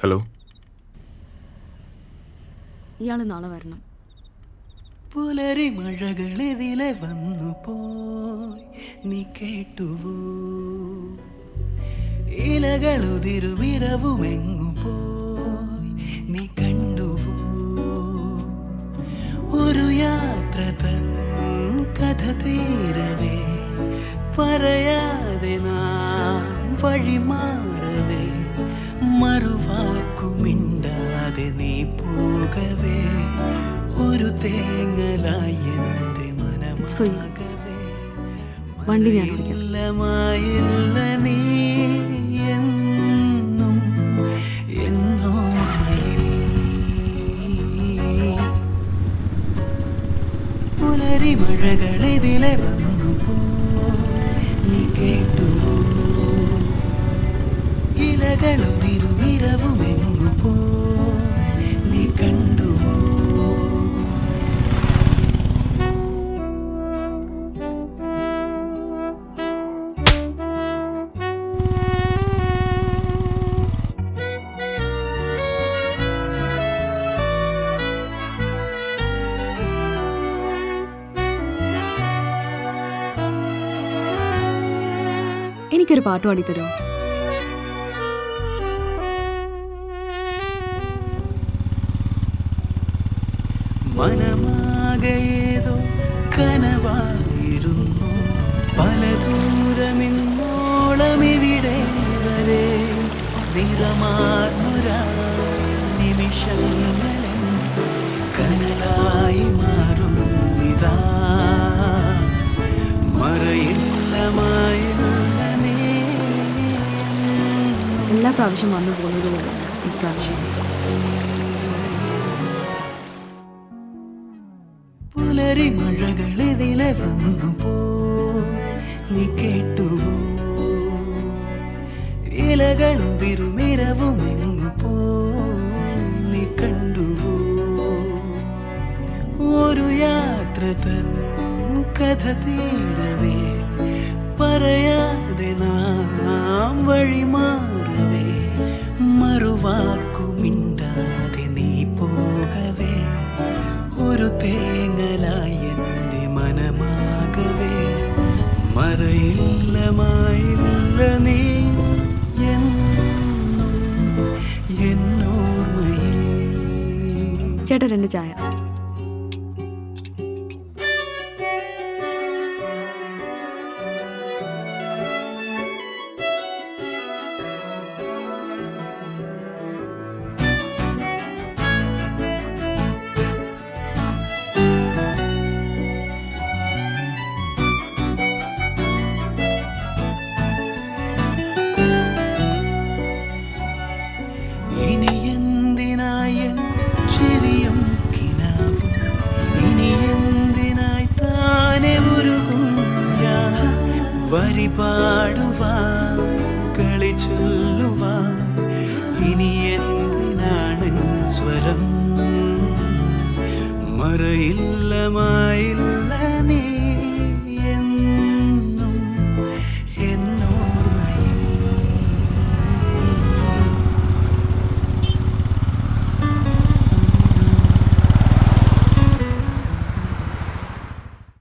Hello. ഇയാള് നാളെ വരണം. പുലരി മഴകളിതിലെ വന്നു പോയി നീ കേട്ടുവോ? ഇലകളുതിരുവിരവുമെങ്ങു പോയി നീ കണ്ടുവോ? ഒരു യാത്ര തൻ കഥ തീരവേ പറയാതെ നാം വഴിമാറവേ മറുവാക്കുമിണ്ടാതെ നീ പോകവേ ഒരു തേങ്ങലായി എൻ്റെ മനമാകവേ വണ്ടി ഞാൻ ഓടിക്കാം. ഇല്ലമായില്ല നീ എന്നും എന്നോർമ്മയിൽ. പുലരി മഴകളിതിലെ വന്നു പോ നീ കേട്ടുവോ? ഇലകളുതിരുവിരവുമെങ്ങു പോ നീ കണ്ടുവോ? എനിക്കൊരു പാട്ട് പാടിത്തരോ? മനമാകേതോ കനവായിരുന്നു പല ദൂരമിന്നോളമിവിടെ വരെ നിറമാർന്നുരാ നിമിഷങ്ങളിൽ കനലായി മാറും ഇതാ മറയില്ലമായില്ല നീ. എല്ലാ പ്രാവശ്യം വന്നു പോകുന്നത് പോലെ ഇപ്രാവശ്യം. പുലരി മഴകളിതിലെ വന്നു പോ നീ കേട്ടുവോ? ഇലകളുതിരുമിരവുമെങ്ങു പോ നീ കണ്ടുവോ? ഒരു യാത്ര തൻ കഥ തീരവേ പറയാതെ നാം വഴിമാറവേ മറുവാക്കുമിണ്ടാതെ നീ പോകവേ ഒരു തേങ്ങലായി എൻ്റെ മനമാകവേ മറയില്ലമായില്ല നീ എന്നും എന്നോർമ്മയിൽ. ചേട്ടാ 2 ചായ. ഇനി എന്തിനായൻ ചിരിയും കിനാവും ഇനി എന്തിനായി താനെ ഉരുകുന്നു ഞാൻ വരി പാടുവാൻ കളി ചൊല്ലുവാൻ ഇനി എന്തിനാണൻ സ്വരം മറയില്ലമായില്ല